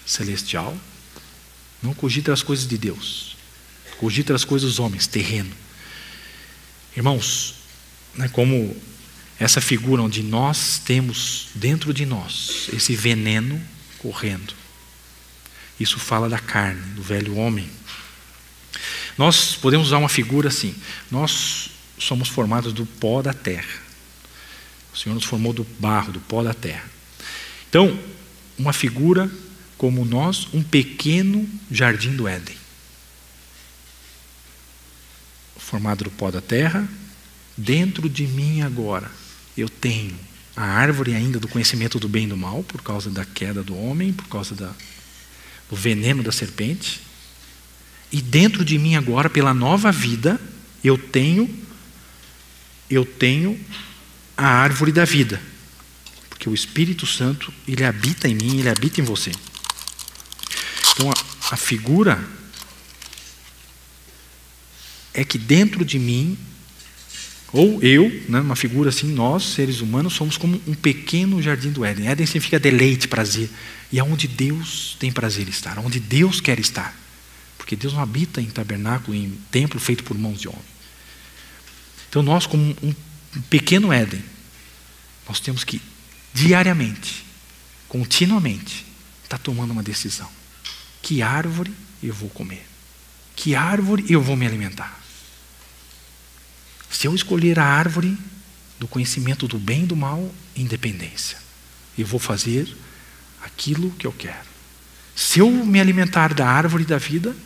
celestial, não cogita das coisas de Deus, cogita das coisas dos homens, terreno. Irmãos, como essa figura onde nós temos dentro de nós esse veneno correndo. Isso fala da carne, do velho homem. Nós podemos usar uma figura assim. Nós somos formados do pó da terra. O Senhor nos formou do barro, do pó da terra. Então, uma figura como nós, um pequeno jardim do Éden. Formado do pó da terra, dentro de mim agora, eu tenho a árvore ainda do conhecimento do bem e do mal, por causa da queda do homem, por causa do veneno da serpente. E dentro de mim agora, pela nova vida, eu tenho a árvore da vida. Porque o Espírito Santo, ele habita em mim, ele habita em você. Então a figura é que dentro de mim, ou eu, uma figura assim, nós, seres humanos, somos como um pequeno jardim do Éden. Éden significa deleite, prazer. E é onde Deus tem prazer estar, onde Deus quer estar. Porque Deus não habita em tabernáculo, em templo feito por mãos de homem. Então nós, como um pequeno Éden, nós temos que diariamente, continuamente, estar tomando uma decisão. Que árvore eu vou comer? Que árvore eu vou me alimentar? Se eu escolher a árvore do conhecimento do bem e do mal, independência. Eu vou fazer aquilo que eu quero. Se eu me alimentar da árvore da vida,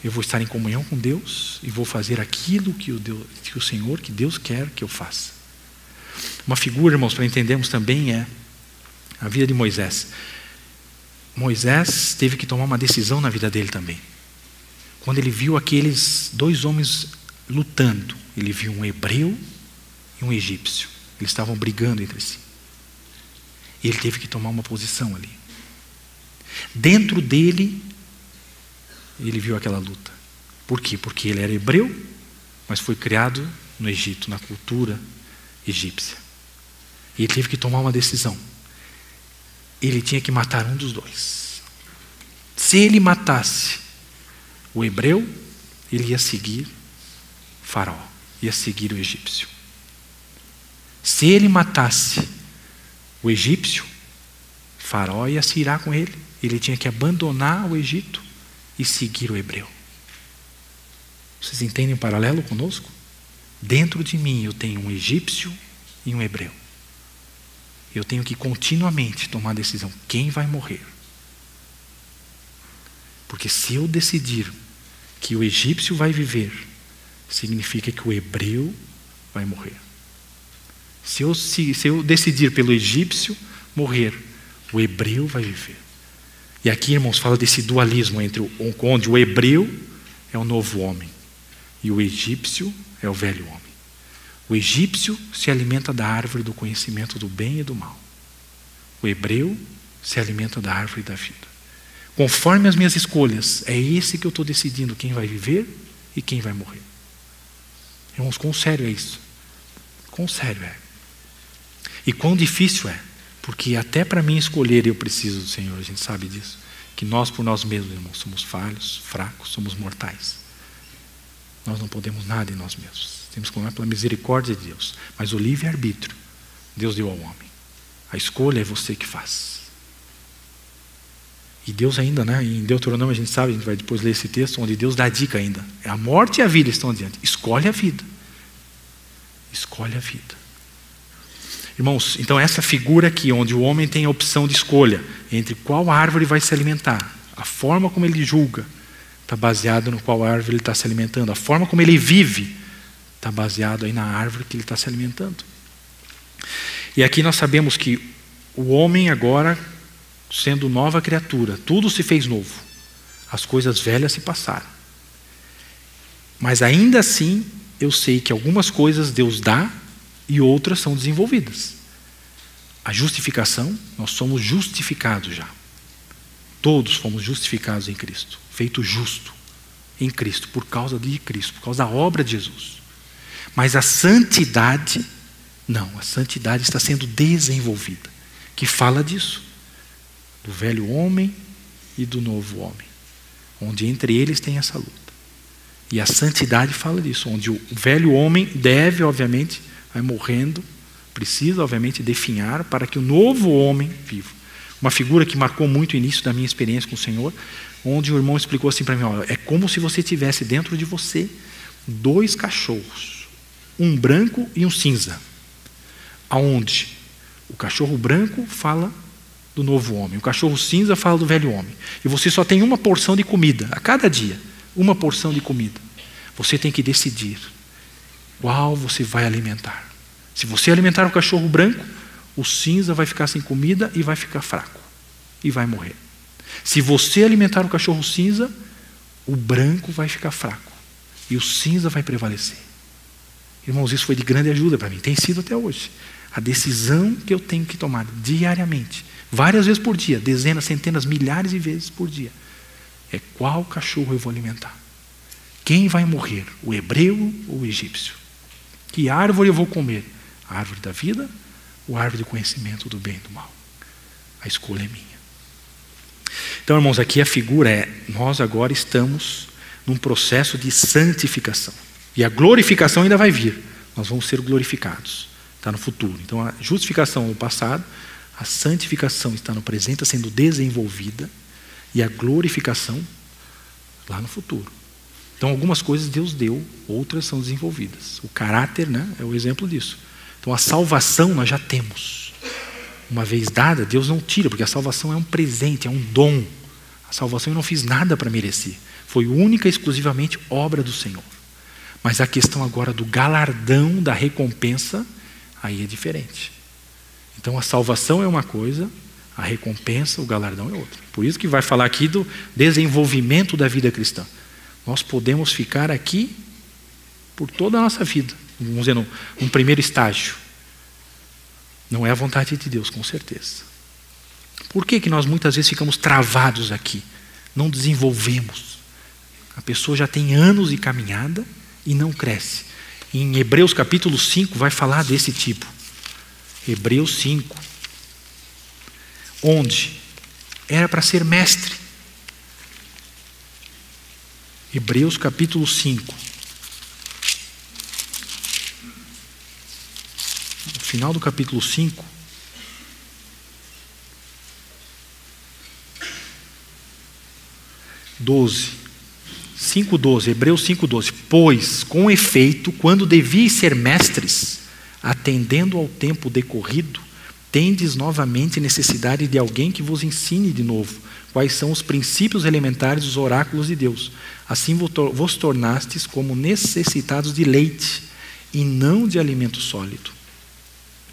eu vou estar em comunhão com Deus e vou fazer aquilo que o Senhor, que Deus quer que eu faça. Uma figura, irmãos, para entendermos também é a vida de Moisés. Moisés teve que tomar uma decisão na vida dele também. Quando ele viu aqueles dois homens lutando, ele viu um hebreu e um egípcio. Eles estavam brigando entre si. E ele teve que tomar uma posição ali. Dentro dele, ele viu aquela luta. Por quê? Porque ele era hebreu, mas foi criado no Egito, na cultura egípcia. E ele teve que tomar uma decisão. Ele tinha que matar um dos dois. Se ele matasse o hebreu, ele ia seguir Faraó, ia seguir o egípcio. Se ele matasse o egípcio, Faraó ia se irar com ele. Ele tinha que abandonar o Egito e seguir o hebreu. Vocês entendem o paralelo conosco? Dentro de mim eu tenho um egípcio e um hebreu. Eu tenho que continuamente tomar a decisão: quem vai morrer? Porque se eu decidir que o egípcio vai viver, significa que o hebreu vai morrer. Se eu decidir pelo egípcio morrer, o hebreu vai viver. E aqui, irmãos, fala desse dualismo onde o hebreu é o novo homem e o egípcio é o velho homem. O egípcio se alimenta da árvore do conhecimento do bem e do mal. O hebreu se alimenta da árvore da vida. Conforme as minhas escolhas, é esse que eu estou decidindo quem vai viver e quem vai morrer. Irmãos, quão sério é isso? Quão sério é? E quão difícil é? Porque até para mim escolher eu preciso do Senhor, a gente sabe disso. Que nós por nós mesmos, irmãos, somos falhos, fracos, somos mortais. Nós não podemos nada em nós mesmos. Temos que clamar pela misericórdia de Deus. Mas o livre-arbítrio, Deus deu ao homem. A escolha é você que faz. E Deus ainda, em Deuteronômio a gente sabe, a gente vai depois ler esse texto, onde Deus dá a dica ainda. A morte e a vida estão adiante. Escolhe a vida. Escolhe a vida. Irmãos, então essa figura aqui, onde o homem tem a opção de escolha entre qual árvore vai se alimentar, a forma como ele julga, está baseado no qual árvore ele está se alimentando. A forma como ele vive está baseado aí na árvore que ele está se alimentando. E aqui nós sabemos que o homem agora, sendo nova criatura, tudo se fez novo. As coisas velhas se passaram. Mas ainda assim, eu sei que algumas coisas Deus dá e outras são desenvolvidas. A justificação, nós somos justificados já. Todos fomos justificados em Cristo, feito justo em Cristo, por causa de Cristo, por causa da obra de Jesus. Mas a santidade, não, a santidade está sendo desenvolvida, que fala disso, do velho homem e do novo homem, onde entre eles tem essa luta. E a santidade fala disso, onde o velho homem deve, obviamente, vai morrendo, precisa, obviamente, definhar para que o novo homem viva. Uma figura que marcou muito o início da minha experiência com o Senhor, onde o irmão explicou assim para mim, é como se você tivesse dentro de você 2 cachorros, um branco e um cinza, aonde o cachorro branco fala do novo homem, o cachorro cinza fala do velho homem, e você só tem uma porção de comida, a cada dia, uma porção de comida. Você tem que decidir qual você vai alimentar. Se você alimentar o cachorro branco, o cinza vai ficar sem comida e vai ficar fraco, e vai morrer. Se você alimentar o cachorro cinza, o branco vai ficar fraco, e o cinza vai prevalecer. Irmãos, isso foi de grande ajuda para mim, tem sido até hoje. A decisão que eu tenho que tomar diariamente, várias vezes por dia, dezenas, centenas, milhares de vezes por dia, é qual cachorro eu vou alimentar. Quem vai morrer, o hebreu ou o egípcio? Que árvore eu vou comer? A árvore da vida ou a árvore do conhecimento do bem e do mal? A escolha é minha. Então, irmãos, aqui a figura é, nós agora estamos num processo de santificação. E a glorificação ainda vai vir. Nós vamos ser glorificados. Está no futuro. Então, a justificação no passado, a santificação está no presente, está sendo desenvolvida, e a glorificação lá no futuro. Então, algumas coisas Deus deu, outras são desenvolvidas. O caráter, é o exemplo disso. Então, a salvação nós já temos. Uma vez dada, Deus não tira, porque a salvação é um presente, é um dom. A salvação eu não fiz nada para merecer. Foi única e exclusivamente obra do Senhor. Mas a questão agora do galardão, da recompensa, aí é diferente. Então, a salvação é uma coisa, a recompensa, o galardão é outra. Por isso que vai falar aqui do desenvolvimento da vida cristã. Nós podemos ficar aqui por toda a nossa vida. Vamos dizer, num primeiro estágio. Não é a vontade de Deus, com certeza. Por que nós muitas vezes ficamos travados aqui? Não desenvolvemos. A pessoa já tem anos de caminhada e não cresce. Em Hebreus capítulo 5 vai falar desse tipo. Hebreus 5. Onde era para ser mestre. Hebreus capítulo 5. No final do capítulo 5. (12). 5:12, Hebreus 5:12. Pois, com efeito, quando devíeis ser mestres, atendendo ao tempo decorrido, tendes novamente necessidade de alguém que vos ensine de novo quais são os princípios elementares dos oráculos de Deus. Assim vos tornastes como necessitados de leite e não de alimento sólido.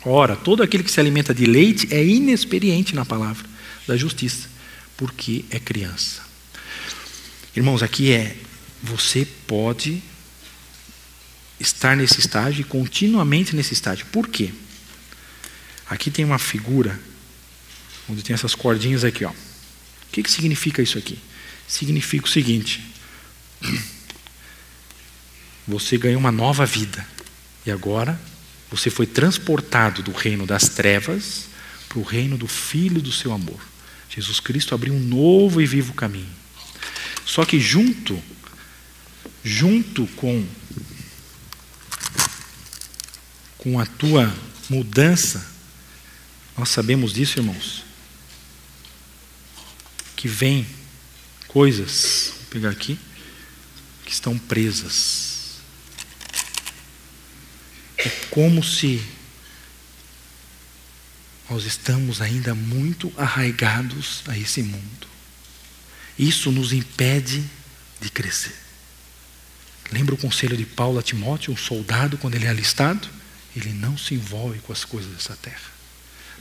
Ora, todo aquele que se alimenta de leite é inexperiente na palavra da justiça, porque é criança. Irmãos, aqui você pode estar nesse estágio e continuamente nesse estágio. Por quê? Aqui tem uma figura onde tem essas cordinhas aqui, ó. O que significa isso aqui? Significa o seguinte: você ganhou uma nova vida e agora você foi transportado do reino das trevas para o reino do Filho do seu amor. Jesus Cristo abriu um novo e vivo caminho. Só que junto com a tua mudança, nós sabemos disso, irmãos, que vem coisas, vou pegar aqui, que estão presas. É como se nós estamos ainda muito arraigados a esse mundo. Isso nos impede de crescer. Lembra o conselho de Paulo a Timóteo, um soldado, quando ele é alistado? Ele não se envolve com as coisas dessa terra.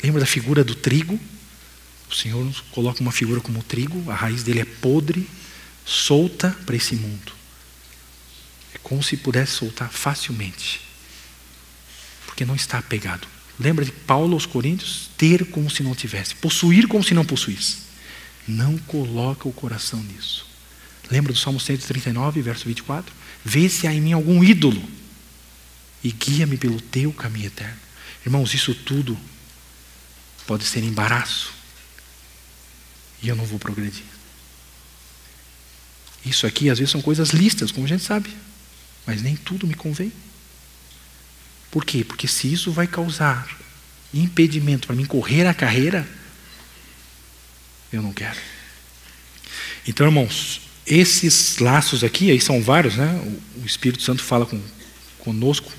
Lembra da figura do trigo? O Senhor nos coloca uma figura como o trigo, a raiz dele é podre, solta para esse mundo. É como se pudesse soltar facilmente, porque não está apegado. Lembra de Paulo aos Coríntios? Ter como se não tivesse, possuir como se não possuísse. Não coloca o coração nisso. Lembra do Salmo 139, verso 24? Vê se há em mim algum ídolo e guia-me pelo teu caminho eterno. Irmãos, isso tudo pode ser embaraço e eu não vou progredir. Isso aqui às vezes são coisas listas, como a gente sabe, mas nem tudo me convém. Por quê? Porque se isso vai causar impedimento para mim correr a carreira, eu não quero. Então, irmãos, esses laços aqui, aí são vários, né? O Espírito Santo fala conosco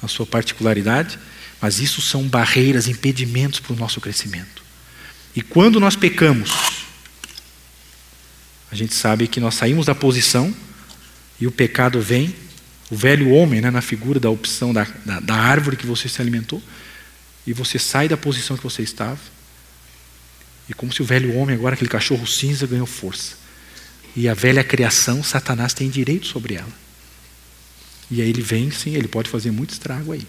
na sua particularidade, mas isso são barreiras, impedimentos para o nosso crescimento. E quando nós pecamos, a gente sabe que nós saímos da posição e o pecado vem, o velho homem, né, na figura da opção da árvore que você se alimentou, e você sai da posição que você estava, e como se o velho homem, agora aquele cachorro cinza, ganhou força. E a velha criação, Satanás tem direito sobre ela. E aí ele vem, sim, ele pode fazer muito estrago aí.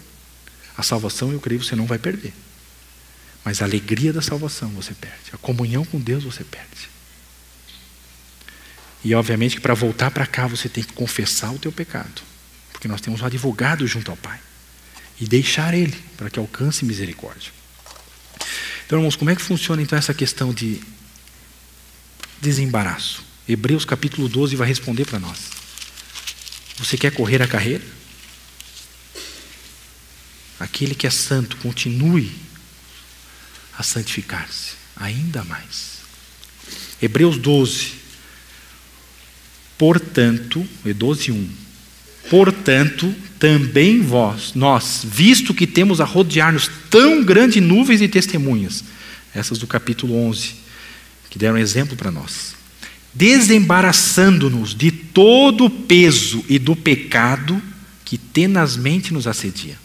A salvação, eu creio, você não vai perder. Mas a alegria da salvação você perde. A comunhão com Deus você perde. E obviamente que para voltar para cá você tem que confessar o teu pecado. Porque nós temos um advogado junto ao Pai. E deixar Ele, para que alcance misericórdia. Então, irmãos, como é que funciona então essa questão de desembaraço? Hebreus capítulo 12 vai responder para nós. Você quer correr a carreira? Aquele que é santo, continue a santificar-se ainda mais. Hebreus 12. Portanto, 12:1. Portanto, também nós, visto que temos a rodear-nos tão grandes nuvens de testemunhas, essas do capítulo 11, que deram exemplo para nós, desembaraçando-nos de todo o peso e do pecado que tenazmente nos assedia,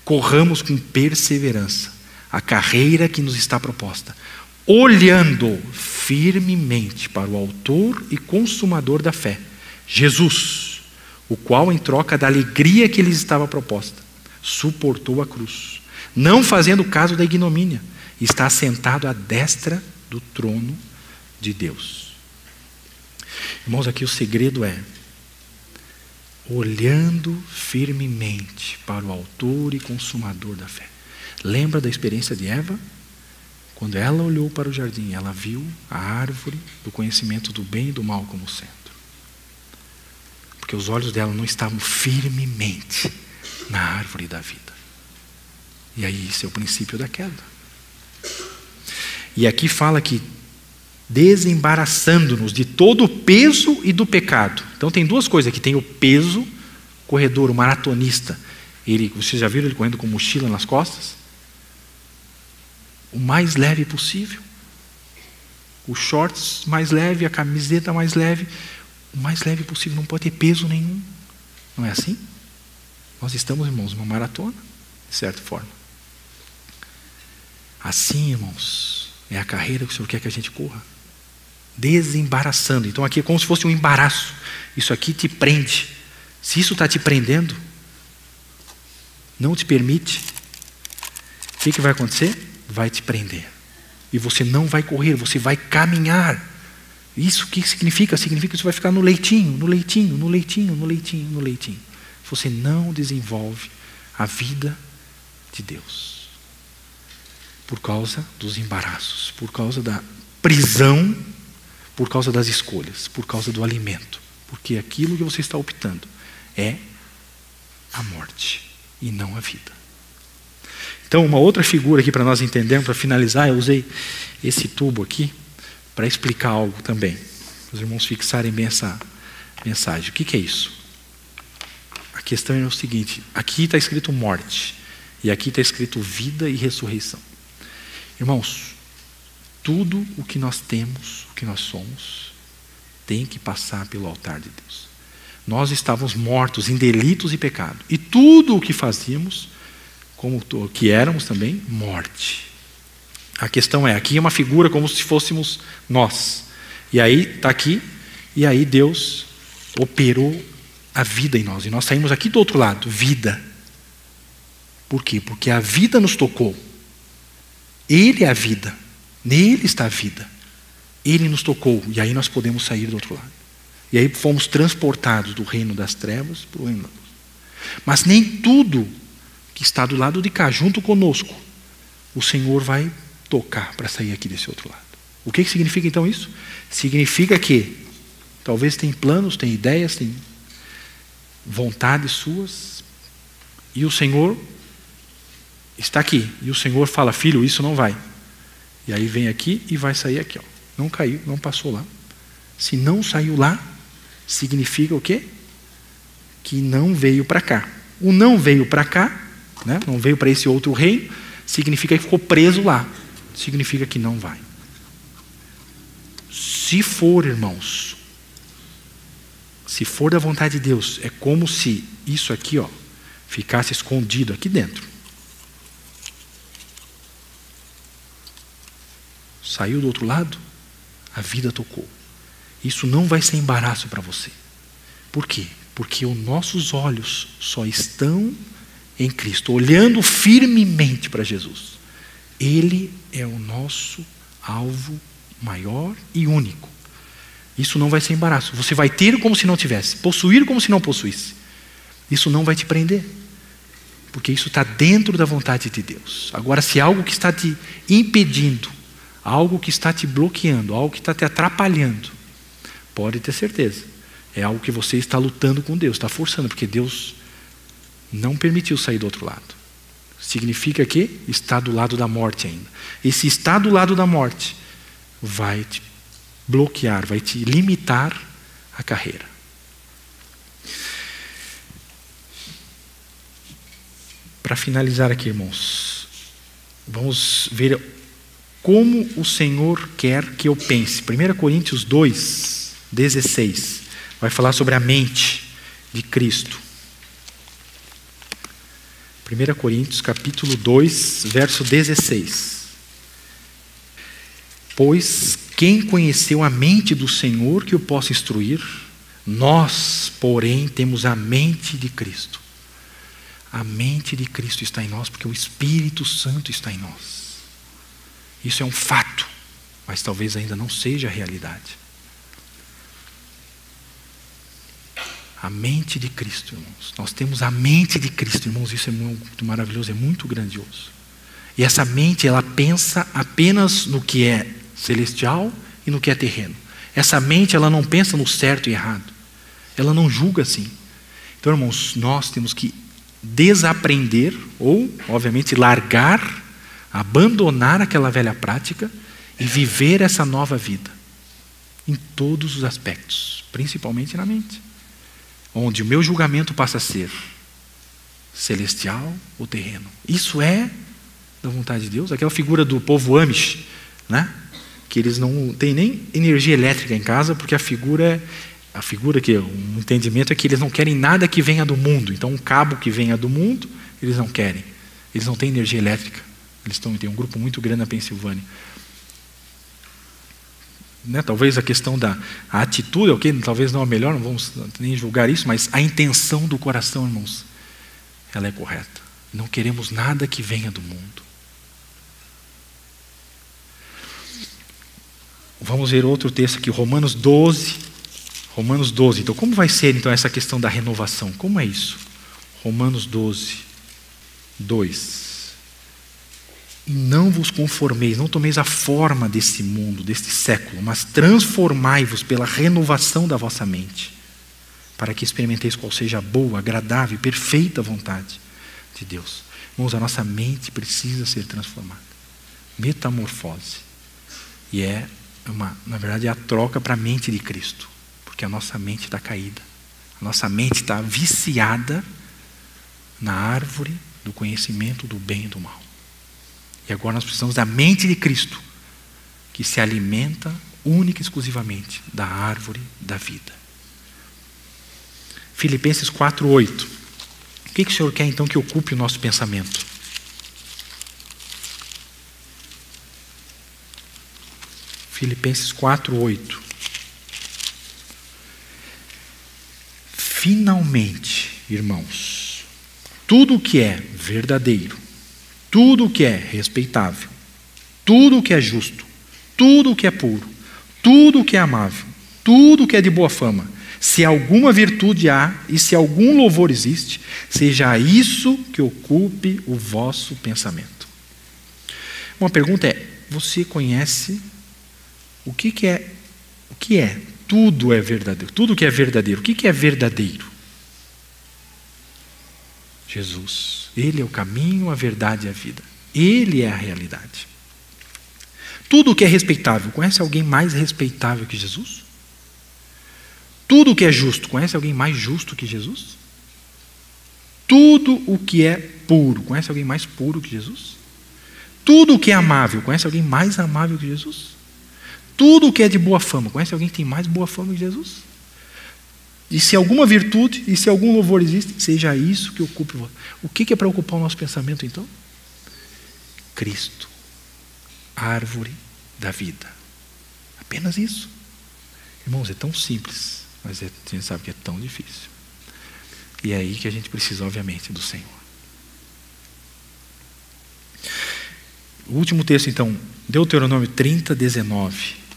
corramos com perseverança a carreira que nos está proposta, olhando firmemente para o autor e consumador da fé, Jesus, o qual, em troca da alegria que lhes estava proposta, suportou a cruz, não fazendo caso da ignomínia, e está assentado à destra do trono de Deus. Irmãos, aqui o segredo é olhando firmemente para o autor e consumador da fé. Lembra da experiência de Eva? Quando ela olhou para o jardim, ela viu a árvore do conhecimento do bem e do mal como centro. Porque os olhos dela não estavam firmemente na árvore da vida. E aí isso é o princípio da queda. E aqui fala que desembaraçando-nos de todo o peso e do pecado. Então tem duas coisas aqui. Tem o peso, corredor, o maratonista. Vocês já viram ele correndo com mochila nas costas? O mais leve possível. Os shorts mais leve, a camiseta mais leve. O mais leve possível, não pode ter peso nenhum. Não é assim? Nós estamos, irmãos, numa maratona, de certa forma. Assim, irmãos, é a carreira que o Senhor quer que a gente corra. Desembaraçando. Então aqui é como se fosse um embaraço. Isso aqui te prende. Se isso está te prendendo, não te permite, o que vai acontecer? Vai te prender. E você não vai correr, você vai caminhar. Isso o que significa? Significa que você vai ficar no leitinho, no leitinho, no leitinho, no leitinho, no leitinho. Você não desenvolve a vida de Deus. Por causa dos embaraços, por causa da prisão, por causa das escolhas, por causa do alimento. Porque aquilo que você está optando é a morte e não a vida. Então, uma outra figura aqui para nós entendermos, para finalizar, eu usei esse tubo aqui para explicar algo também. Os irmãos fixarem bem essa mensagem. O que é isso? A questão é o seguinte, aqui está escrito morte, e aqui está escrito vida e ressurreição. Irmãos, tudo o que nós temos, o que nós somos, tem que passar pelo altar de Deus. Nós estávamos mortos em delitos e pecado. E tudo o que fazíamos, como o que éramos também, morte. A questão é, aqui é uma figura como se fôssemos nós. E aí, está aqui, e aí Deus operou a vida em nós. E nós saímos aqui do outro lado, vida. Por quê? Porque a vida nos tocou. Ele é a vida. Nele está a vida. Ele nos tocou. E aí nós podemos sair do outro lado. E aí fomos transportados do reino das trevas para o reino da luz. Mas nem tudo que está do lado de cá, junto conosco, o Senhor vai tocar para sair aqui desse outro lado. O que significa então isso? Significa que talvez tem planos, tem ideias, tem vontades suas, e o Senhor está aqui. E o Senhor fala, filho, isso não vai. E aí vem aqui e vai sair aqui. Ó. Não caiu, não passou lá. Se não saiu lá, significa o quê? Que não veio para cá. O não veio para cá, né? Não veio para esse outro reino, significa que ficou preso lá. Significa que não vai. Se for, irmãos, se for da vontade de Deus, é como se isso aqui, ó, ficasse escondido aqui dentro. Saiu do outro lado, a vida tocou. Isso não vai ser embaraço para você. Por quê? Porque os nossos olhos só estão em Cristo, olhando firmemente para Jesus. Ele é o nosso alvo maior e único. Isso não vai ser embaraço. Você vai ter como se não tivesse, possuir como se não possuísse. Isso não vai te prender, porque isso está dentro da vontade de Deus. Agora, se algo que está te impedindo, algo que está te bloqueando, algo que está te atrapalhando, pode ter certeza, é algo que você está lutando com Deus, está forçando, porque Deus não permitiu sair do outro lado. Significa que está do lado da morte ainda. E se está do lado da morte, vai te bloquear, vai te limitar a carreira. Para finalizar aqui, irmãos, vamos ver como o Senhor quer que eu pense. 1 Coríntios 2, 16, vai falar sobre a mente de Cristo. 1 Coríntios capítulo 2, verso 16. Pois quem conheceu a mente do Senhor que o possa instruir? Nós, porém, temos a mente de Cristo. A mente de Cristo está em nós porque o Espírito Santo está em nós. Isso é um fato, mas talvez ainda não seja a realidade. A mente de Cristo, irmãos. Nós temos a mente de Cristo, irmãos. Isso é muito maravilhoso, é muito grandioso. E essa mente, ela pensa apenas no que é celestial e no que é terreno. Essa mente, ela não pensa no certo e errado. Ela não julga assim. Então, irmãos, nós temos que desaprender ou, obviamente, largar, abandonar aquela velha prática e viver essa nova vida. Em todos os aspectos, principalmente na mente. Onde o meu julgamento passa a ser celestial ou terreno. Isso é da vontade de Deus. Aquela figura do povo Amish, né? Que eles não têm nem energia elétrica em casa, porque a figura que um entendimento é que eles não querem nada que venha do mundo. Então um cabo que venha do mundo, eles não querem. Eles não têm energia elétrica, Tem um grupo muito grande na Pensilvânia. Né? Talvez a questão da atitude, ok, talvez não a melhor, não vamos nem julgar isso, mas a intenção do coração, irmãos, ela é correta. Não queremos nada que venha do mundo. Vamos ver outro texto aqui, Romanos 12. Romanos 12. Então, como vai ser então essa questão da renovação? Como é isso? Romanos 12, 2. E não vos conformeis, não tomeis a forma desse mundo, deste século, mas transformai-vos pela renovação da vossa mente, para que experimenteis qual seja a boa, agradável e perfeita vontade de Deus. Irmãos, a nossa mente precisa ser transformada. Metamorfose. E na verdade, é a troca para a mente de Cristo, porque a nossa mente está caída. A nossa mente está viciada na árvore do conhecimento do bem e do mal. E agora nós precisamos da mente de Cristo, que se alimenta única e exclusivamente da árvore da vida. Filipenses 4:8. O que o Senhor quer então que ocupe o nosso pensamento? Filipenses 4:8. Finalmente, irmãos, tudo o que é verdadeiro, tudo o que é respeitável, tudo o que é justo, tudo o que é puro, tudo o que é amável, tudo o que é de boa fama, se alguma virtude há e se algum louvor existe, seja isso que ocupe o vosso pensamento. Uma pergunta é: você conhece o que é? Tudo é verdadeiro. Tudo que é verdadeiro. O que é verdadeiro? Jesus. Ele é o caminho, a verdade e a vida. Ele é a realidade. Tudo o que é respeitável. Conhece alguém mais respeitável que Jesus? Tudo o que é justo. Conhece alguém mais justo que Jesus? Tudo o que é puro. Conhece alguém mais puro que Jesus? Tudo o que é amável. Conhece alguém mais amável que Jesus? Tudo o que é de boa fama. Conhece alguém que tem mais boa fama que Jesus? E se alguma virtude, e se algum louvor existe, seja isso que ocupe o vosso. O que é para ocupar o nosso pensamento então? Cristo. Árvore da vida. Apenas isso. Irmãos, é tão simples, mas a gente sabe que é tão difícil. E é aí que a gente precisa, obviamente, do Senhor. O último texto, então, Deuteronômio 30, 19.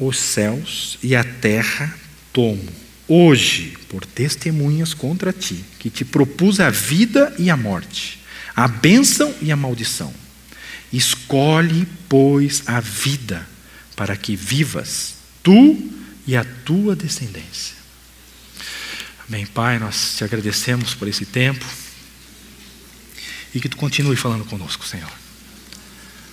Os céus e a terra tomo hoje por testemunhas contra ti, que te propus a vida e a morte, a bênção e a maldição. Escolhe, pois, a vida, para que vivas, tu e a tua descendência. Amém, Pai, nós te agradecemos por esse tempo e que tu continue falando conosco, Senhor.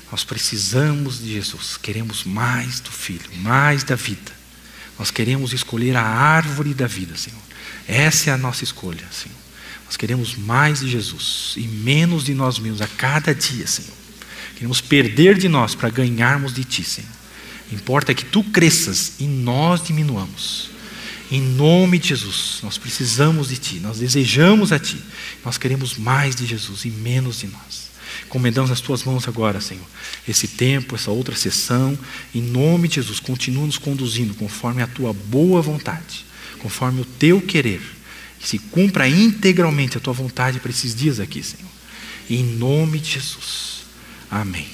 Nós precisamos de Jesus, queremos mais do Filho, mais da vida. Nós queremos escolher a árvore da vida, Senhor. Essa é a nossa escolha, Senhor. Nós queremos mais de Jesus e menos de nós mesmos a cada dia, Senhor. Queremos perder de nós para ganharmos de Ti, Senhor. Importa que Tu cresças e nós diminuamos. Em nome de Jesus, nós precisamos de Ti, nós desejamos a Ti. Nós queremos mais de Jesus e menos de nós. Encomendamos nas Tuas mãos agora, Senhor, esse tempo, essa outra sessão. Em nome de Jesus, continua nos conduzindo conforme a Tua boa vontade, conforme o Teu querer. Que se cumpra integralmente a Tua vontade para esses dias aqui, Senhor. Em nome de Jesus. Amém.